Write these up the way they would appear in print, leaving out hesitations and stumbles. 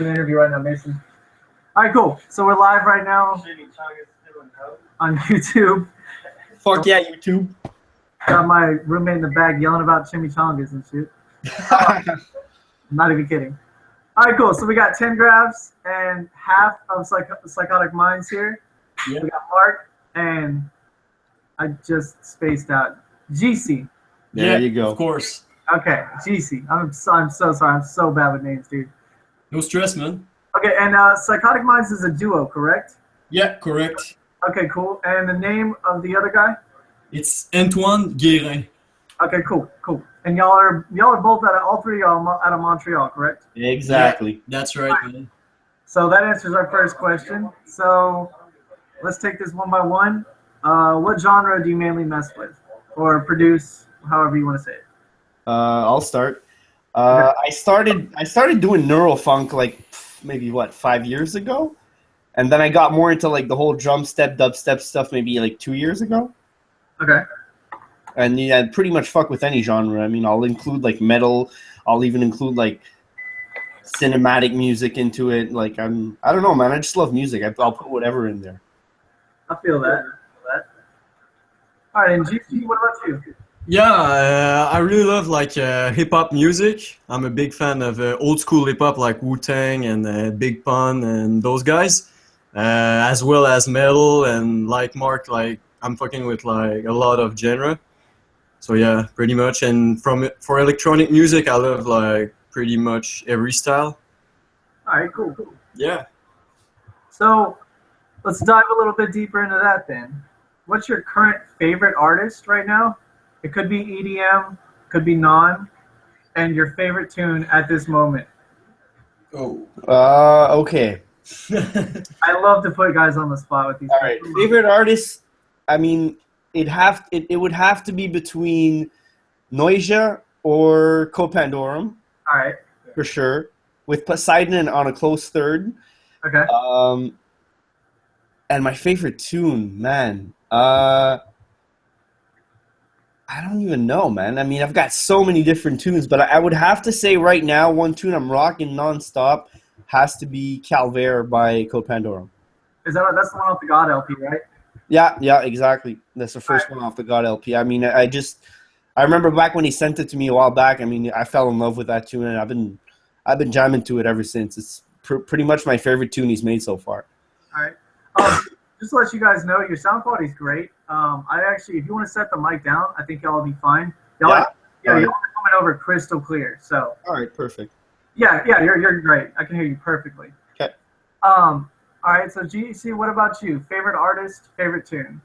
An interview right now, Mason. All right, cool. So we're live right now on YouTube. Fuck yeah, YouTube. Got my roommate in the back yelling about chimichangas and shit. I'm not even kidding. All right, cool. So we got Tengraphs and half of Psychotic Minds here. Yeah. We got Mark and I just spaced out. GC. There you go. Of course. Okay, GC. I'm so sorry. I'm so bad with names, dude. No stress, man. Okay, and Psychotic Minds is a duo, correct? Yeah, correct. Okay, cool. And the name of the other guy? It's Antoine Guérin. Okay, cool. And y'all are both all three of y'all out of Montreal, correct? Exactly. Yeah, that's right, man. So that answers our first question. So let's take this one by one. What genre do you mainly mess with or produce, however you want to say it? I'll start. I started doing neurofunk like maybe 5 years ago, and then I got more into like the whole drum step, dubstep stuff maybe like 2 years ago. Okay. And yeah, I pretty much fuck with any genre. I mean, I'll include like metal. I'll even include like cinematic music into it. Like I don't know, man. I just love music. I'll put whatever in there. I feel that. All right, and GC, what about you? Yeah, I really love like hip hop music. I'm a big fan of old school hip hop like Wu-Tang and Big Pun and those guys, as well as metal and like Mark. Like I'm fucking with like a lot of genre. So yeah, pretty much. And for electronic music, I love like pretty much every style. All right, cool. Yeah. So let's dive a little bit deeper into that then. What's your current favorite artist right now? It could be EDM, could be non, and your favorite tune at this moment. Oh. Okay. I love to put guys on the spot with these. All right, favorite artist. I mean, it would have to be between Noisia or Copandorum. All right. For sure, with Poseidon on a close third. Okay. And my favorite tune, man. I don't even know, man. I mean, I've got so many different tunes, but I would have to say right now, one tune I'm rocking nonstop has to be Calvaire by Copandorum. That's the one off the God LP, right? Yeah, exactly. That's the first one off the God LP. I mean, I remember back when he sent it to me a while back. I mean, I fell in love with that tune, and I've been jamming to it ever since. It's pretty much my favorite tune he's made so far. All right. Just to let you guys know, your sound quality is great. If you want to set the mic down, I think y'all will be fine. Y'all are coming over crystal clear. So. All right, perfect. Yeah, you're great. I can hear you perfectly. Okay. All right. So GC, what about you? Favorite artist, favorite tune?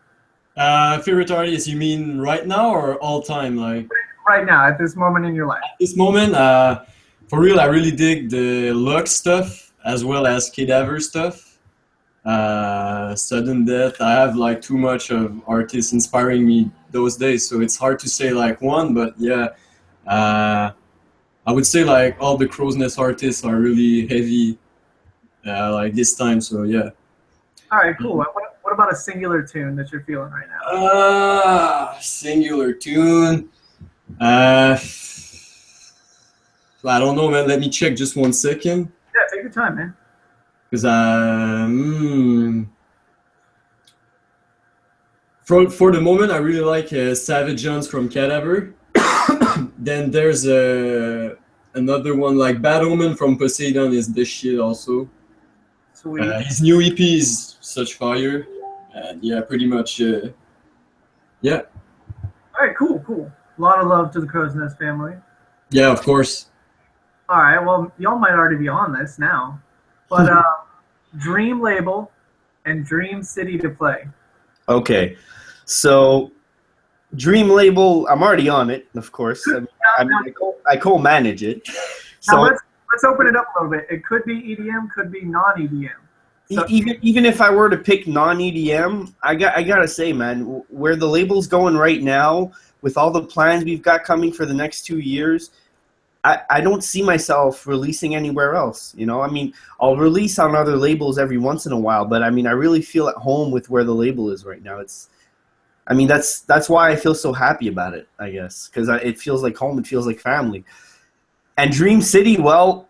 Favorite artist? You mean right now or all time? Like. Right now, at this moment in your life. At this moment, for real, I really dig the Lux stuff as well as Cadaver stuff. Sudden Death. I have like too much of artists inspiring me those days, so it's hard to say like one, but yeah, I would say like all the Crow's Nest artists are really heavy like this time, so yeah. All right, cool. What about a singular tune that you're feeling right now? Singular tune. I don't know, man. Let me check just 1 second. Yeah, take your time, man. Because for the moment, I really like Savage Jones from Cadaver. Then there's another one like Bad Omen from Poseidon is this shit also. Sweet. His new EP is such fire. And yeah, pretty much, yeah. All right, cool. A lot of love to the Crow's Nest family. Yeah, of course. All right, well, y'all might already be on this now. But dream label and dream city to play. Okay, so dream label, I'm already on it, of course. I co-manage it. So now let's open it up a little bit. It could be EDM, could be non-EDM. So, even if I were to pick non-EDM, I gotta say, man, where the label's going right now, with all the plans we've got coming for the next 2 years, I don't see myself releasing anywhere else. You know, I mean, I'll release on other labels every once in a while, but I mean, I really feel at home with where the label is right now. That's why I feel so happy about it, I guess, because it feels like home. It feels like family. And Dream City, well,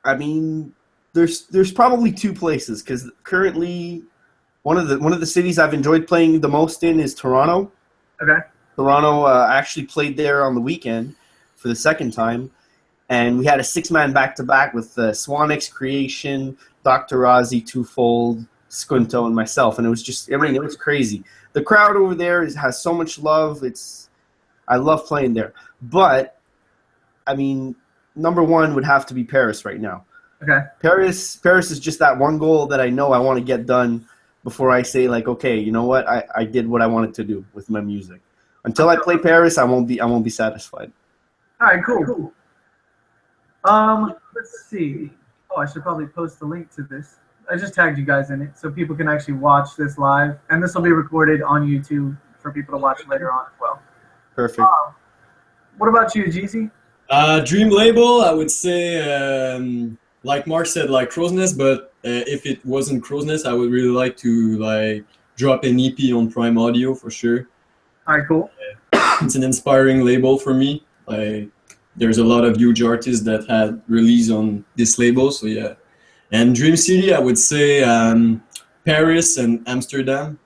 I mean, there's probably two places because currently one of the cities I've enjoyed playing the most in is Toronto. Okay. Toronto actually played there on the weekend for the second time, and we had a 6-man back-to-back with Swanix, Creation, Dr. Ozzy, Twofold, Squinto, and myself, and it was just, I mean, it was crazy. The crowd over there has so much love. I love playing there. But, I mean, number one would have to be Paris right now. Okay. Paris is just that one goal that I know I want to get done before I say, like, okay, you know what, I did what I wanted to do with my music. Until I play Paris, I won't be satisfied. All right, cool. Let's see. Oh, I should probably post the link to this. I just tagged you guys in it so people can actually watch this live, and this will be recorded on YouTube for people to watch later on as well. Perfect. What about you, Jeezy? Dream label, I would say, like Mark said, like Crow's Nest, but if it wasn't Crow's Nest, I would really like to like drop an EP on Prime Audio for sure. All right, cool. It's an inspiring label for me. Like, there's a lot of huge artists that had released on this label, so yeah. And Dream City, I would say Paris and Amsterdam.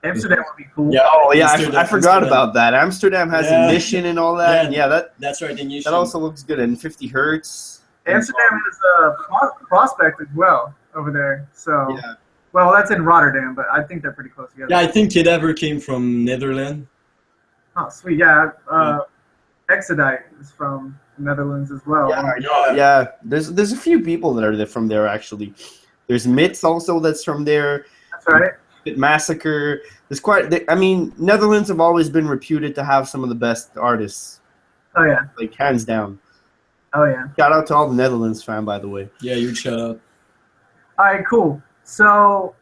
Amsterdam would be cool. Yeah. Oh yeah, Amsterdam, I forgot about that. Amsterdam has Ignition and all that. And that's right. Ignition. That also looks good. And 50 Hertz. Amsterdam has a Prospect as well over there. So, Yeah. well, that's in Rotterdam, but I think they're pretty close together. Yeah, I think Kid came from Netherlands. Oh, sweet. Yeah. Exodite is from the Netherlands as well. Yeah. There's a few people that are from there actually. There's Mitz also that's from there. That's right. Massacre. There's I mean, Netherlands have always been reputed to have some of the best artists. Oh yeah. Like hands down. Oh yeah. Shout out to all the Netherlands fan, by the way. Yeah, huge shout out. All right, cool. So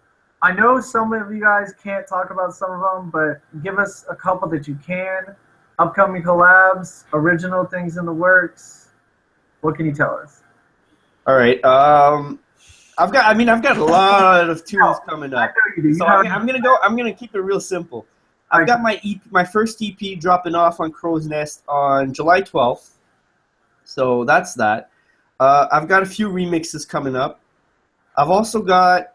I know some of you guys can't talk about some of them, but give us a couple that you can. Upcoming collabs, original things in the works. What can you tell us? All right. I've got a lot of tunes coming up. I know you do. So I'm gonna keep it real simple. I've got my first EP dropping off on Crow's Nest on July 12th. So that's that. I've got a few remixes coming up. I've also got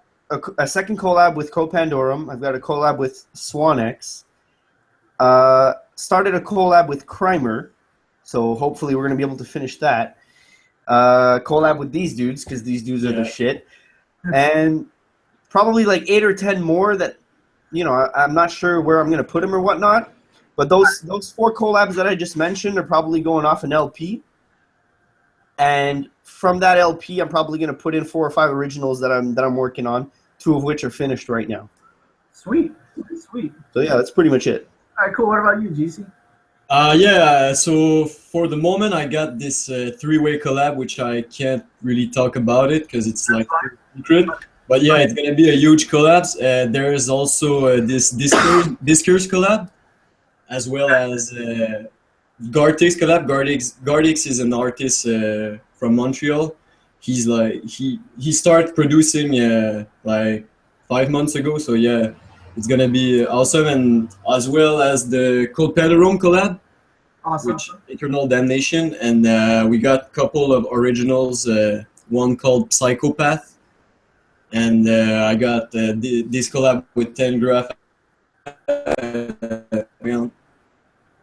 a second collab with Copandorum. I've got a collab with Swanix. Started a collab with Crimer. So hopefully we're going to be able to finish that. Collab with these dudes because these dudes are the shit. And probably like 8 or 10 more that, you know, I'm not sure where I'm going to put them or whatnot. But those 4 collabs that I just mentioned are probably going off an LP. And from that LP, I'm probably going to put in 4 or 5 originals that I'm working on, 2 of which are finished right now. Sweet. So yeah, that's pretty much it. All right, cool. What about you, GC? So for the moment, I got this 3-way collab, which I can't really talk about it because it's like secret. But yeah, it's gonna be a huge collab. There's also this Discourse collab, as well as Gartix collab. Gartix is an artist from Montreal. He's like he started producing like 5 months ago. So yeah, it's gonna be awesome, and as well as the Cold Pederome collab, which Eternal Damnation, and we got a couple of originals. One called Psychopath, and I got this collab with Tengraphs.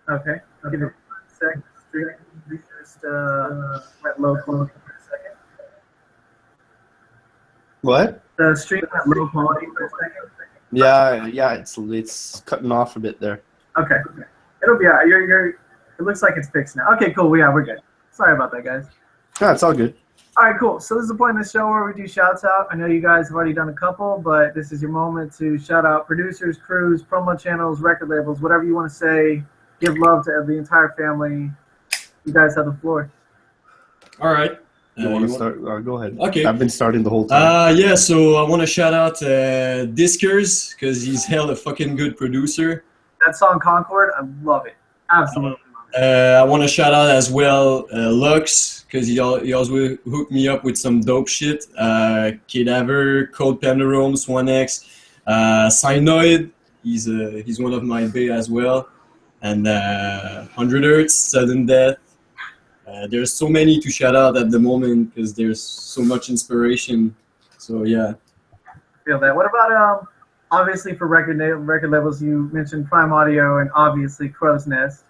Okay. I'll give it a second. Just went low quality for a second. What? The stream went low quality for a second. Yeah, it's cutting off a bit there. Okay. It'll be alright. It looks like it's fixed now. Okay, cool. Yeah, we're good. Sorry about that, guys. Yeah, it's all good. All right, cool. So this is the point in the show where we do shouts out. I know you guys have already done a couple, but this is your moment to shout out producers, crews, promo channels, record labels, whatever you want to say. Give love to the entire family. You guys have the floor. All right. You want to start? Go ahead. Okay. I've been starting the whole time. Yeah, so I want to shout out Discourse because he's hell a fucking good producer. That song Concord, I love it. Absolutely. I want to shout out as well Lux because he always hooked me up with some dope shit. Cadaver, Code Pederome, Swanx, Cynoid. He's one of my bay as well. And 100 Hertz, Sudden Death. There's so many to shout out at the moment because there's so much inspiration. So yeah. Feel that. What about obviously for record labels? You mentioned Prime Audio and obviously Crow's Nest.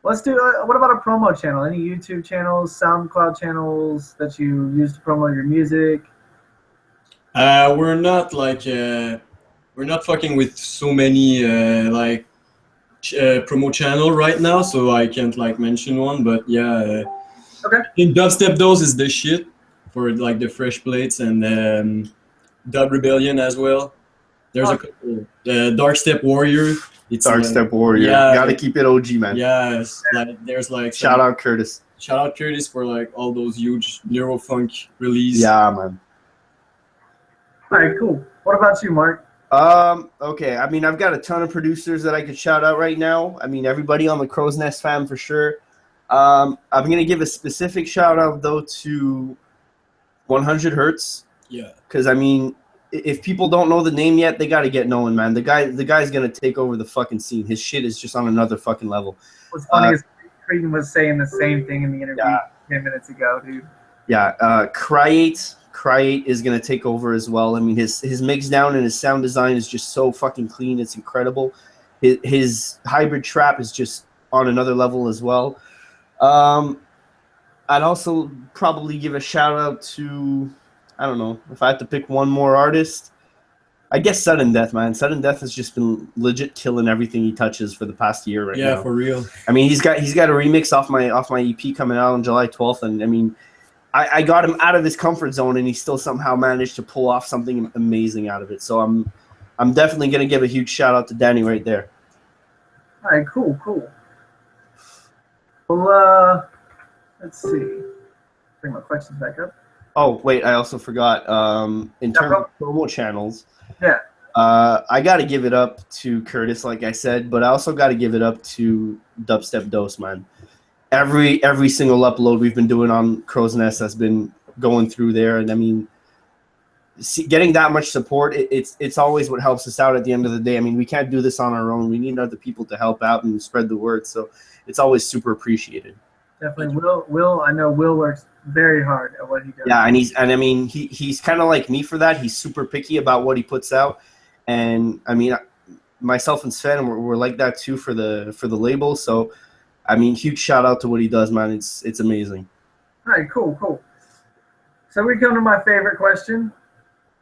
Let's do. What about a promo channel? Any YouTube channels, SoundCloud channels that you use to promote your music? We're not like we're not fucking with so many like promo channel right now, so I can't like mention one. But yeah, Okay. I think Dubstep Dose is the shit for like the fresh plates and Dub Rebellion as well. There's a couple. Dark Step Warrior. It's Dark Step Warrior. Yeah, Gotta keep it OG, man. yeah. Like there's like Shout out Curtis. Shout out Curtis for like all those huge neurofunk release. Yeah, man. All right, cool. What about you, Mark? Okay. I mean, I've got a ton of producers that I could shout out right now. I mean, everybody on the Crow's Nest fam for sure. I'm gonna give a specific shout out though to 100 Hertz. Yeah. Because I mean, if people don't know the name yet, they got to get knowing, man. The guy's gonna take over the fucking scene. His shit is just on another fucking level. What's funny is Creedon was saying the same thing in the interview 10 minutes ago, dude. Yeah, Cryate is gonna take over as well. I mean, his mix down and his sound design is just so fucking clean. It's incredible. His hybrid trap is just on another level as well. I'd also probably give a shout out to, I don't know, if I had to pick one more artist, I guess Sudden Death, man. Sudden Death has just been legit killing everything he touches for the past year right now. Yeah, for real. I mean, he's got a remix off my EP coming out on July 12th, and I mean, I got him out of his comfort zone, and he still somehow managed to pull off something amazing out of it. So I'm definitely gonna give a huge shout out to Danny right there. All right, cool. Well, let's see. Bring my questions back up. Oh wait, I also forgot. In terms of promo channels, yeah, I got to give it up to Curtis, like I said, but I also got to give it up to Dubstep Dose, man. Every single upload we've been doing on Crow's Nest has been going through there, and I mean, getting that much support, it's always what helps us out at the end of the day. I mean, we can't do this on our own. We need other people to help out and spread the word, so it's always super appreciated. Definitely. Will, I know Will works very hard at what he does. Yeah, and I mean, he's kind of like me for that. He's super picky about what he puts out, and I mean, myself and Sven, we're like that too for the label. So, I mean, huge shout out to what he does, man. It's amazing. All right, cool. So we come to my favorite question.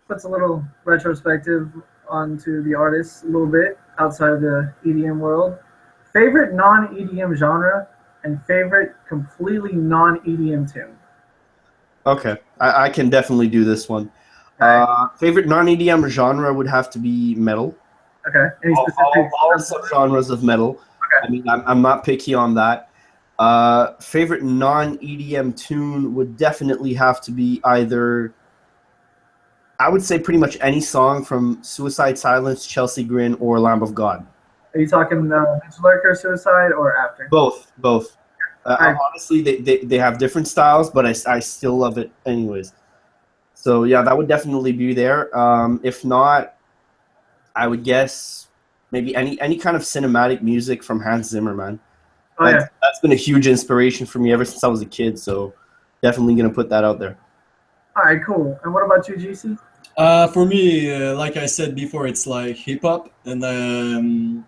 Puts a little retrospective onto the artist a little bit outside of the EDM world. Favorite non-EDM genre and favorite completely non-EDM tune. Okay, I can definitely do this one. Favorite non-EDM genre would have to be metal. Okay. Any specific all subgenres of metal. Okay. I mean, I'm not picky on that. Favorite non-EDM tune would definitely have to be either, I would say pretty much any song from Suicide Silence, Chelsea Grin, or Lamb of God. Are you talking Mitch Lurker, Suicide, or after? Both. Honestly, they have different styles, but I still love it anyways. So yeah, that would definitely be there. If not, I would guess maybe any kind of cinematic music from Hans Zimmer, man. Oh, yeah. That's been a huge inspiration for me ever since I was a kid. So definitely gonna put that out there. All right, cool. And what about you, GC? For me, like I said before, it's like hip hop, and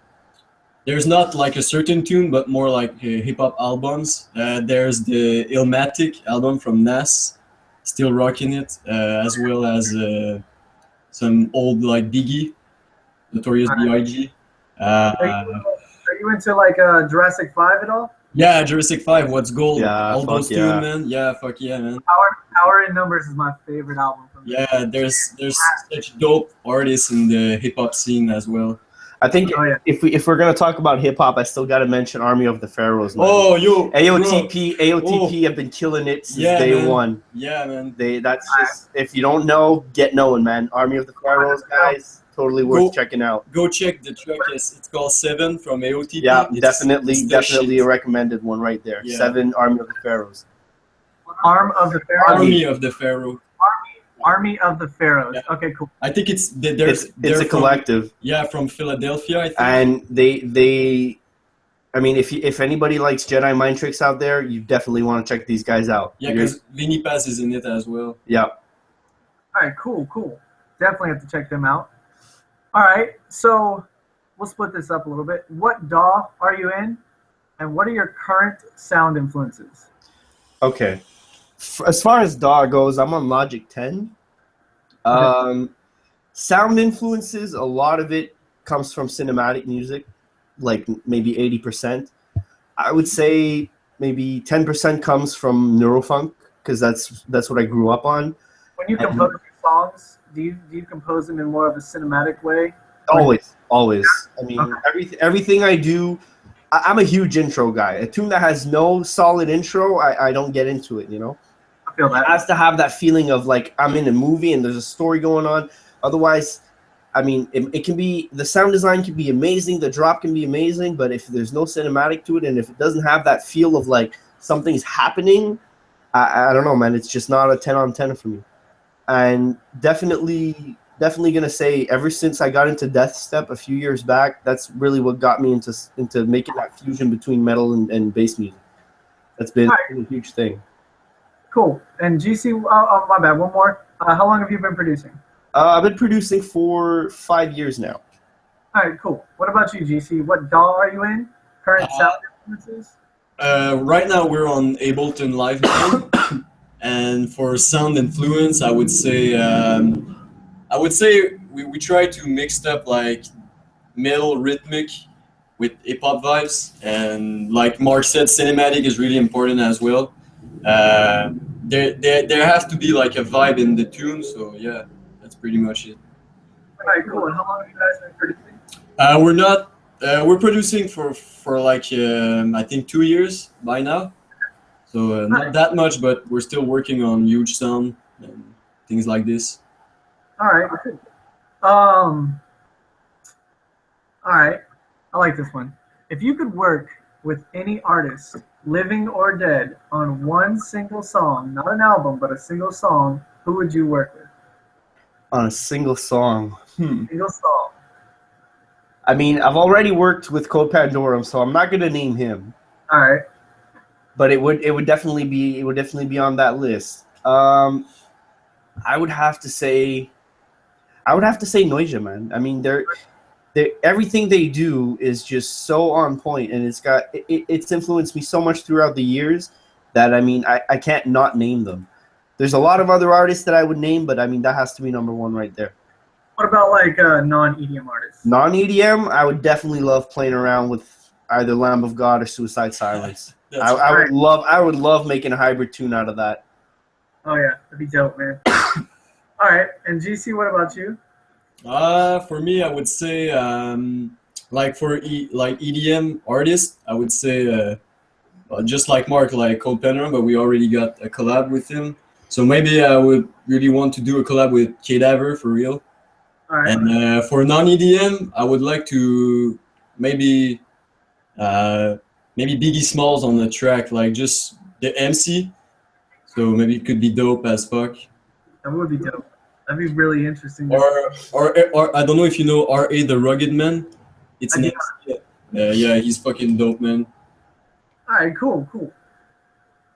there's not like a certain tune, but more like hip hop albums. There's the Illmatic album from Nas, still rocking it, as well as some old like Biggie, Notorious B.I.G. Are you into like Jurassic 5 at all? Yeah, Jurassic 5, What's Gold, Yeah, all those fuck tunes, yeah. man. Yeah, fuck yeah, man. Power in Numbers is my favorite album from them. Yeah, there's such dope artists in the hip hop scene as well. I think Oh, yeah. if we're gonna talk about hip hop, I still gotta mention Army of the Pharaohs, man. Oh, yo, AOTP have been killing it since day man. one. Yeah, man. That's just, if you don't know, get knowing, man. Army of the Pharaohs, guys, totally worth checking out. Go check the track. It's called 7 from AOTP. Yeah, It's definitely the shit. a recommended one right there. Yeah. 7 Army of the Pharaohs. Arm of the Pharaohs. Army of the Pharaoh. Army of the Pharaohs. Yeah. Okay, cool. I think it's It's a collective, Yeah, from Philadelphia, I think. and they I mean, if anybody likes Jedi mind tricks out there, you definitely want to check these guys out. Yeah, because Vinny Paz is in it as well. Yeah. All right, cool. Definitely have to check them out. All right, so we'll split this up a little bit. What DAW are you in, and what are your current sound influences? Okay. As far as DAW goes, I'm on Logic 10. Sound influences, a lot of it comes from cinematic music, like maybe 80%. I would say maybe 10% comes from neurofunk, because that's what I grew up on. When you compose your songs, do you compose them in more of a cinematic way? Always. I mean, everything I do, I'm a huge intro guy. A tune that has no solid intro, I don't get into it, you know? I feel that. It has to have that feeling of like I'm in a movie and there's a story going on. Otherwise, I mean, it can be, the sound design can be amazing, the drop can be amazing, but if there's no cinematic to it and if it doesn't have that feel of like something's happening, I don't know, man. It's just not a 10 on 10 for me. And definitely gonna say, ever since I got into Death Step a few years back, that's really what got me into making that fusion between metal and bass music. That's been a huge thing. Cool. And GC, oh, my bad. One more. How long have you been producing? I've been producing for 5 years now. All right, cool. What about you, GC? What DAW are you in? Current sound influences? Right now we're on Ableton Live mode, and for sound influence, I would say we try to mix up like metal rhythmic with hip hop vibes, and like Mark said, cinematic is really important as well. There has to be like a vibe in the tune, so yeah, that's pretty much it. All right, cool. And how long have you guys been producing? We're producing for like I think 2 years by now, so not that much, but we're still working on huge sound and things like this. All right. All right. I like this one. If you could work with any artist, living or dead, on one single song, not an album, but a single song, who would you work with? On a single song. Single song. I mean, I've already worked with Code Pandorum, so I'm not gonna name him. All right. But it would definitely be on that list. I would have to say Noisia, man. I mean, they're everything they do is just so on point, and it's influenced me so much throughout the years that I mean I can't not name them. There's a lot of other artists that I would name, but I mean that has to be number one right there. What about like non-EDM artists? Non-EDM, I would definitely love playing around with either Lamb of God or Suicide Silence. I would love making a hybrid tune out of that. Oh yeah, that'd be dope, man. All right, and GC, what about you? For me, I would say like for EDM artists, I would say just like Mark, like Cole Penner, but we already got a collab with him. So maybe I would really want to do a collab with Cadaver for real. All right. And for non-EDM, I would like to maybe Biggie Smalls on the track, like just the MC. So maybe it could be dope as fuck. That would be dope. That'd be really interesting. Or I don't know if you know R.A. the Rugged Man. It's an MC. Yeah, he's fucking dope, man. All right, cool.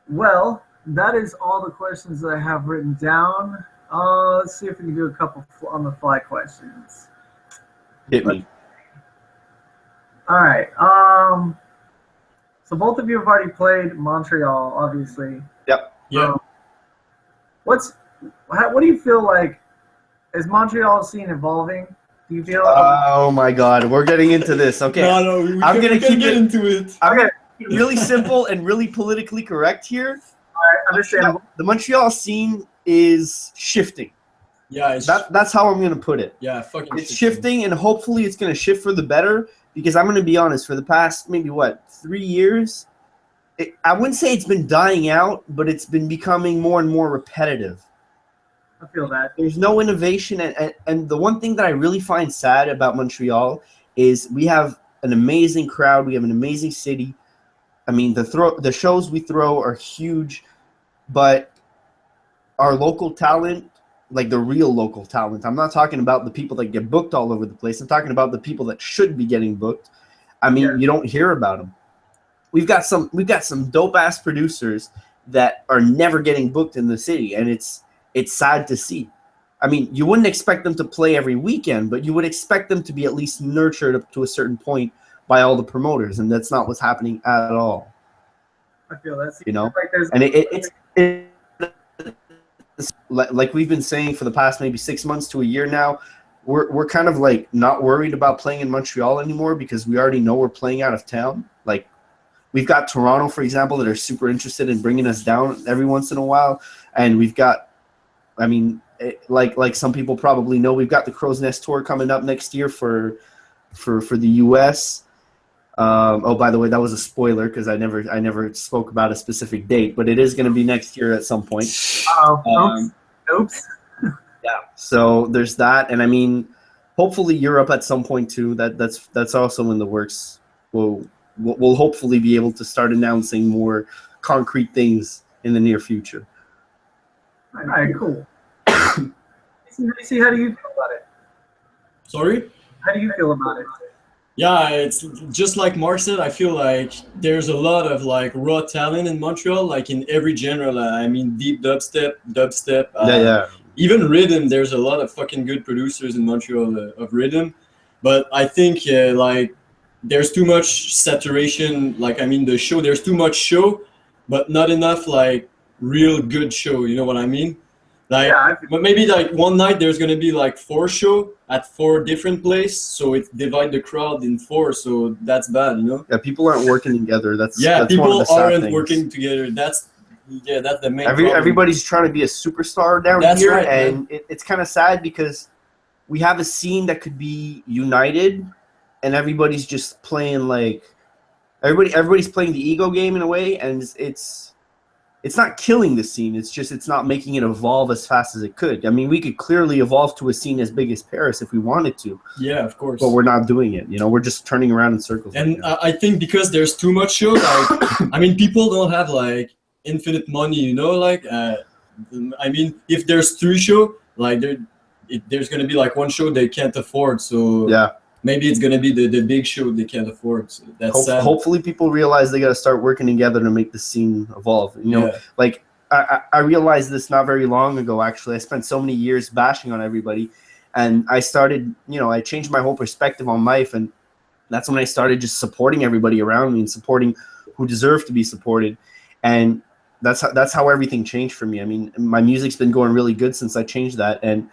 Well, that is all the questions that I have written down. Let's see if we can do a couple on the fly questions. Hit me. All right. So both of you have already played Montreal, obviously. Yep. Yeah. What do you feel like? Is Montreal scene evolving? Do you feel? Oh my God, we're getting into this. Okay. No, I'm gonna keep it into it. I'm gonna be really simple and really politically correct here. All right, understandable. The Montreal scene is shifting. Yeah, that's how I'm gonna put it. Yeah, fucking. It's shifting, and hopefully it's gonna shift for the better. Because I'm gonna be honest, for the past maybe 3 years, I wouldn't say it's been dying out, but it's been becoming more and more repetitive. I feel that. There's no innovation, and the one thing that I really find sad about Montreal is we have an amazing crowd, we have an amazing city. I mean, the shows we throw are huge, but our local talent, like the real local talent, I'm not talking about the people that get booked all over the place. I'm talking about the people that should be getting booked. I mean, You don't hear about them. we've got some dope ass producers that are never getting booked in the city, and it's sad to see. I mean, you wouldn't expect them to play every weekend, but you would expect them to be at least nurtured up to a certain point by all the promoters, and that's not what's happening at all. I feel that. You know, like there's and it's like we've been saying for the past maybe 6 months to a year now. We're kind of like not worried about playing in Montreal anymore because we already know we're playing out of town. Like, we've got Toronto, for example, that are super interested in bringing us down every once in a while, and we've got, I mean, like some people probably know, we've got the Crow's Nest tour coming up next year for the U.S. Oh, by the way, that was a spoiler because I never spoke about a specific date, but it is going to be next year at some point. Oops. Yeah. So there's that, and I mean, hopefully Europe at some point too. That's also in the works. We'll hopefully be able to start announcing more concrete things in the near future. All right, cool. See, how do you feel about it? Sorry? How do you feel about it? Yeah, it's just like Mark said. I feel like there's a lot of like raw talent in Montreal, like in every genre. I mean, deep dubstep. Yeah. Even rhythm. There's a lot of fucking good producers in Montreal of rhythm, but I think like there's too much saturation. Like, I mean, there's too much show, but not enough like real good show. You know what I mean? Like, Yeah, but maybe like one night there's gonna be like 4 show at 4 different places, so it divide the crowd in 4. So that's bad, you know. Yeah, people aren't working together. That's People one of the sad aren't things. working together. That's the main problem. Everybody's trying to be a superstar down That's here, right, and it's kind of sad because we have a scene that could be united, and everybody's just playing like everybody's playing the ego game in a way, and it's not killing the scene. It's not making it evolve as fast as it could. I mean, we could clearly evolve to a scene as big as Paris if we wanted to. Yeah, of course. But we're not doing it. You know, we're just turning around in circles. And I think because there's too much show, like, I mean, people don't have like infinite money, you know, like, I mean, if there's 3 show, like there's gonna be like 1 show they can't afford. So yeah. Maybe it's gonna be the big show they can't afford. So that's sad. Hopefully, people realize they got to start working together to make the scene evolve. You know, like I realized this not very long ago. Actually, I spent so many years bashing on everybody, and I started. You know, I changed my whole perspective on life, and that's when I started just supporting everybody around me and supporting who deserve to be supported, and that's how everything changed for me. I mean, my music's been going really good since I changed that, and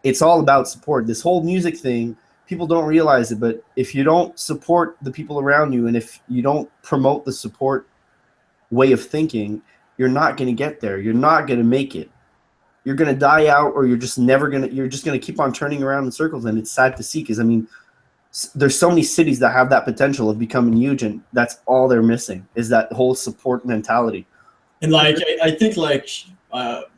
it's all about support. This whole music thing. People don't realize it, but if you don't support the people around you and if you don't promote the support way of thinking, you're not going to get there. You're not going to make it. You're going to die out, or you're just going to keep on turning around in circles. And it's sad to see because, I mean, there's so many cities that have that potential of becoming huge, and that's all they're missing is that whole support mentality. And like, I think like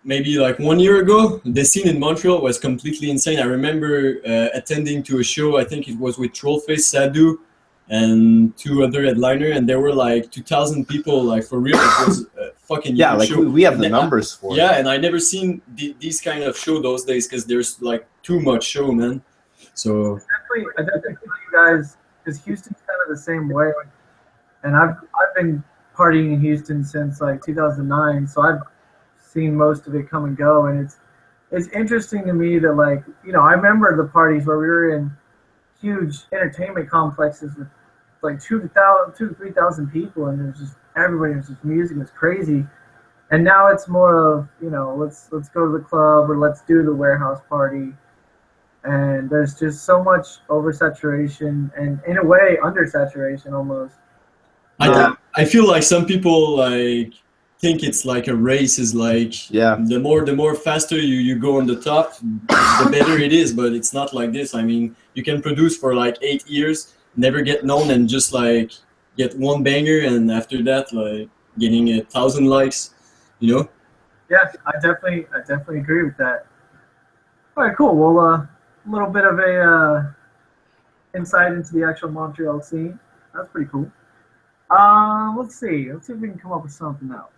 maybe like 1 year ago, the scene in Montreal was completely insane. I remember attending to a show, I think it was with Trollface, Sadu, and 2 other headliners, and there were like 2,000 people, like for real. It was a fucking yeah, like show. We have the numbers for it. Yeah, and I never seen these kind of show those days because there's like too much show, man. So I definitely feel you guys, because Houston's kind of the same way, and I've been partying in Houston since like 2009, so I've seen most of it come and go, and it's interesting to me that, like, you know, I remember the parties where we were in huge entertainment complexes with like 2,000 to 3,000 people, and there's just everybody was just music was crazy, and now it's more of, you know, let's go to the club or let's do the warehouse party, and there's just so much oversaturation and in a way undersaturation almost. I feel like some people like think it's like a race is like the more faster you go on the top, the better it is, but it's not like this. I mean, you can produce for like 8 years, never get known, and just like get 1 banger, and after that like getting 1,000 likes, you know. Yeah, I definitely agree with that. All right, cool. Well, a little bit of a insight into the actual Montreal scene. That's pretty cool. Let's see if we can come up with something else.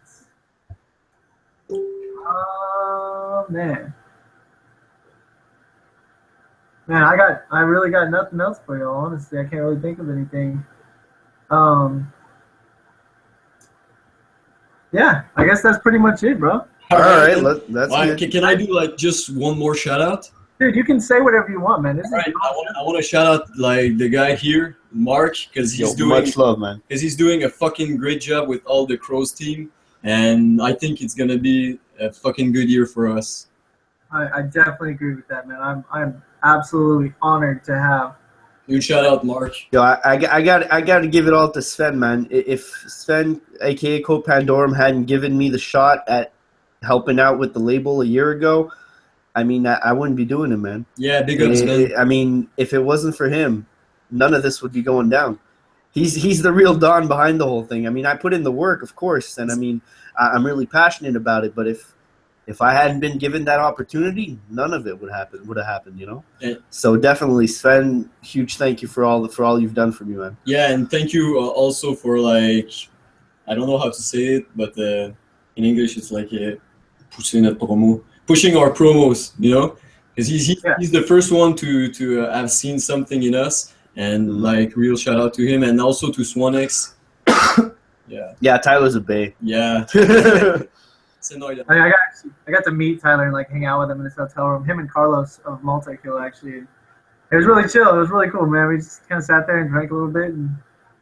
Man, I really got nothing else for y'all. Honestly, I can't really think of anything. yeah, I guess that's pretty much it, bro. All right, then. that's Alright, good. can I do like just one more shout out? Dude, you can say whatever you want, man. This is Alright, I want to shout out like the guy here, Mark, because Yo, he's doing much love, man. a fucking great job with all the Crows team, and I think it's gonna be a fucking good year for us. I definitely agree with that, man. I'm absolutely honored to have. Huge shout out, Mark. Yo, I got to give it all to Sven, man. If Sven, aka Code Pandorum, hadn't given me the shot at helping out with the label a year ago, I mean, I wouldn't be doing it, man. Yeah, big ups, man. I mean, if it wasn't for him, none of this would be going down. He's the real Don behind the whole thing. I mean, I put in the work, of course, and I mean, I'm really passionate about it. But if I hadn't been given that opportunity, none of it would have happened, you know. Yeah. So definitely, Sven, huge thank you for all you've done for me, man. Yeah, and thank you also for like, I don't know how to say it, but in English it's like pushing our promos, you know, because he's the first one to have seen something in us, and like real shout out to him, and also to Swanex. Yeah, Tyler's a bae. Yeah. I got to meet Tyler and like hang out with him in his hotel room. Him and Carlos of Multi-Kill actually. It was really chill. It was really cool, man. We just kind of sat there and drank a little bit and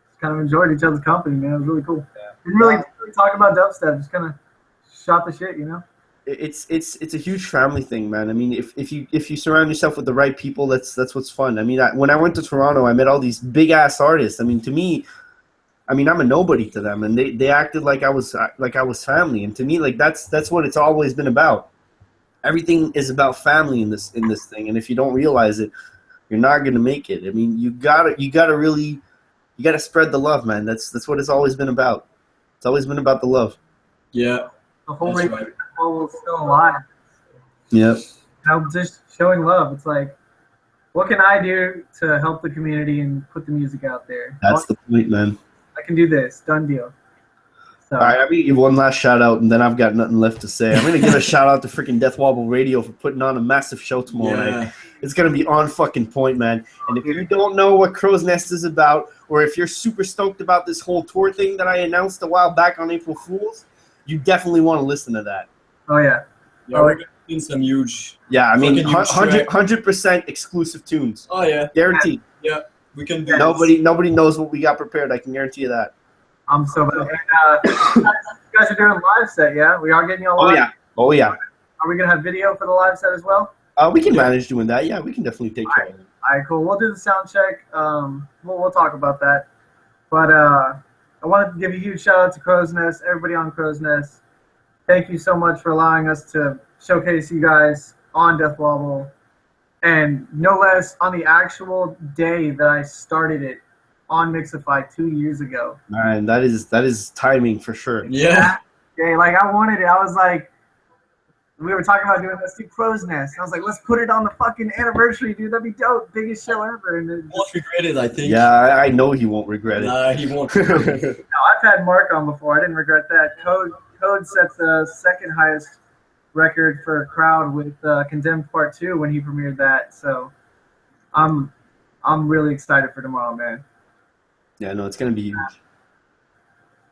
just kind of enjoyed each other's company, man. It was really cool. Yeah. We didn't really talk about dubstep. Just kind of shot the shit, you know. It's a huge family thing, man. I mean, if you surround yourself with the right people, that's what's fun. I mean, when I went to Toronto, I met all these big ass artists. I mean, to me, I'm a nobody to them, and they acted like I was family. And to me, like that's what it's always been about. Everything is about family in this thing, and if you don't realize it, you're not gonna make it. I mean, you gotta spread the love, man. That's what it's always been about. It's always been about the love. Yeah. The whole reason people is still alive. Yep. Just showing love. It's like, what can I do to help the community and put the music out there? That's the point, man. I can do this. Done deal. So. All right, I'm gonna give one last shout out, and then I've got nothing left to say. I'm gonna give a shout out to freaking Death Wobble Radio for putting on a massive show tomorrow night. It's gonna be on fucking point, man. And if you don't know what Crow's Nest is about, or if you're super stoked about this whole tour thing that I announced a while back on April Fools, you definitely want to listen to that. Oh yeah. Yeah, we're gonna be in some huge. Yeah, I mean, 100% exclusive tunes. Oh yeah. Guaranteed. Yeah, we can do. Nobody knows what we got prepared. I can guarantee you that. I'm so bad. You guys are doing a live set, yeah? We are getting you all live? Oh yeah. Are we going to have video for the live set as well? We can manage doing that. Yeah, we can definitely take care of it. All right, cool. We'll do the sound check. We'll talk about that. But I wanted to give a huge shout out to Crow's Nest, everybody on Crow's Nest. Thank you so much for allowing us to showcase you guys on Death Wobble. And no less on the actual day that I started it on Mixify 2 years ago. Man, that is timing for sure. Yeah. Yeah, like I wanted it. I was like, we were talking about doing let's do Crow's Nest. And I was like, let's put it on the fucking anniversary, dude. That'd be dope. Biggest show ever. And He won't regret it, I think. Yeah, I know he won't regret it. He won't. No, I've had Mark on before. I didn't regret that. Code set the second highest record for a crowd with Condemned Part 2 when he premiered that. So I'm really excited for tomorrow, man. Yeah, no, it's gonna be huge.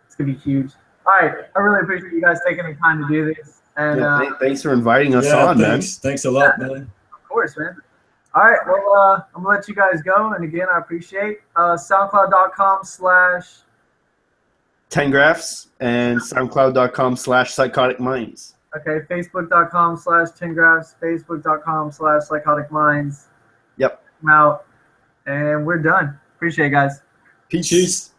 It's gonna be huge. All right, I really appreciate you guys taking the time to do this. And thanks for inviting us on, man. Thanks a lot, man. Of course, man. All right, well, I'm gonna let you guys go. And again, I appreciate SoundCloud.com/ Tengraphs and SoundCloud.com/Psychotic Minds. Okay, Facebook.com/ Tengraphs, Facebook.com/ Psychotic Minds. Yep. I'm out, and we're done. Appreciate it, guys. Peace.